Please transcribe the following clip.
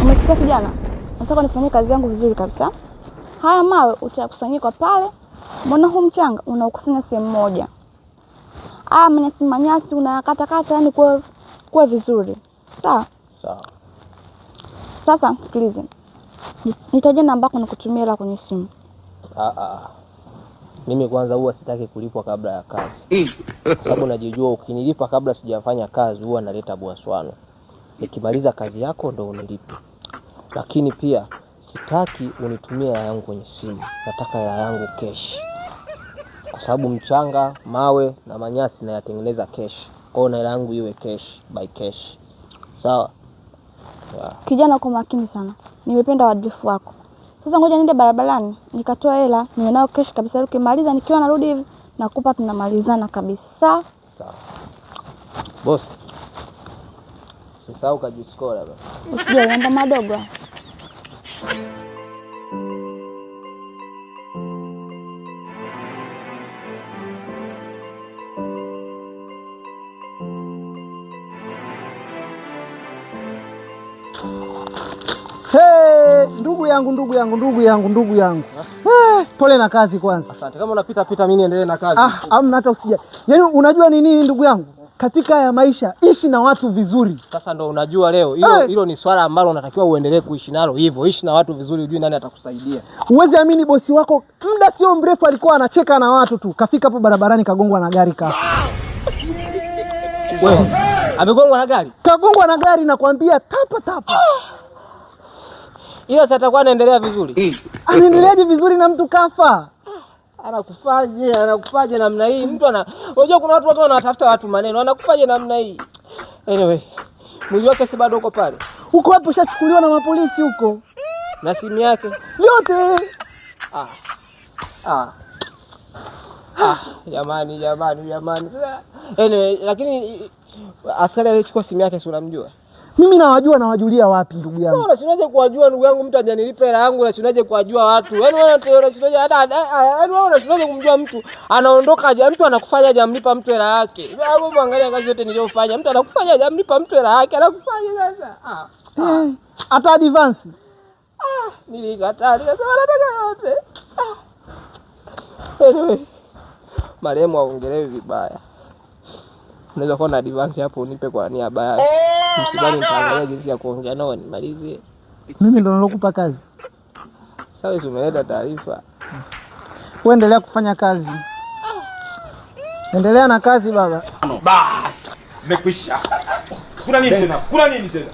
Umesikia kijana? Nataka nifanye kazi yangu vizuri kabisa. Haya mawe utakusanyika pale. Mbona huu mchanga unaokusanya sehemu moja? Manyasi unayakata yani kwa vizuri. Sawa? Sawa. Sasa sikilize. Nitaje namba yako nikutumie hela kwenye simu. Mimi kwanza huwa sitaki kulipwa kabla ya kazi. Sababu najijua ukinilipa kabla sijafanya kazi huwa naleta bwaswano. Nikimaliza kazi yako ndo unilipe. Lakini pia sitaki unitumie hela yangu kwenye simu. Nataka hela yangu cash. Kwa sababu mchanga, mawe na manyasi nayatengeneza cash. Kwa hiyo hela yangu iwe cash by cash. Sawa? Yeah. Kijana uko makini sana. Nimependa uadilifu wako. Sasa ngoja niende barabarani nikatoa hela niwe nayo cash kabisa. Ukimaliza nikiwa narudi hivi nakupa tunamalizana kabisa. Sawa? Boss. Usisahau kujiscore baba. Usije namba madogo. Ndugu yangu. Pole na kazi kwanza. Asante. Kama unapita mimi niendelee na kazi. Hamna hata usija. Yaani unajua ni nini ndugu yangu? Katika ya maisha ishi na watu vizuri. Sasa ndo unajua leo hilo ni swala ambalo unatakiwa uendelee kuishi nalo hivyo. Ishi na watu vizuri, ujue nani atakusaidia. Uweze amini bosi wako muda sio mrefu alikuwa anacheka na watu tu. Kafika hapo barabarani kagongwa na gari kafa. Wewe, amegongwa na gari? Kagongwa na gari nakwambia tapa. Ila sasa atakuwa anaendelea vizuri. Anaendeleaje vizuri na mtu kafa? Anakufaje namna hii? Unajua kuna watu wanatafuta watu maneno. Anakufaje namna hii? Anyway, mwili wake si bado uko pale. Huko hapo shachukuliwa na mapolisi huko. Na simu yake vyote. Jamani. Anyway, lakini askari alichukua simu yake si unamjua? Mimi nawajulia wapi ndugu yangu? Sasa unasinaje kuwajua ndugu yangu, mtu hajanilipa hela yangu, unasinaje kuwajua watu? Yaani wewe unasinaje unasinaje kumjua mtu anaondoka aje, mtu anakufanya hajamlipa mtu hela yake. Wewe angalia kazi yote niliyofanya, mtu anakufanya hajamlipa mtu hela yake, anakufanya sasa. Hata advance. Nilikataa nikasema nataka yote. Anyway, marehemu aongelewe vibaya. Unaweza kuwa na advance hapo unipe kwa niaba yake. Msibani nitaangalia jinsi ya kuongea nao nimalizie. Mimi ndo nilokupa kazi. Sasa umeleta taarifa. Wewe endelea kufanya kazi. Endelea na kazi baba. Bas, nimekwisha. Kuna nini tena?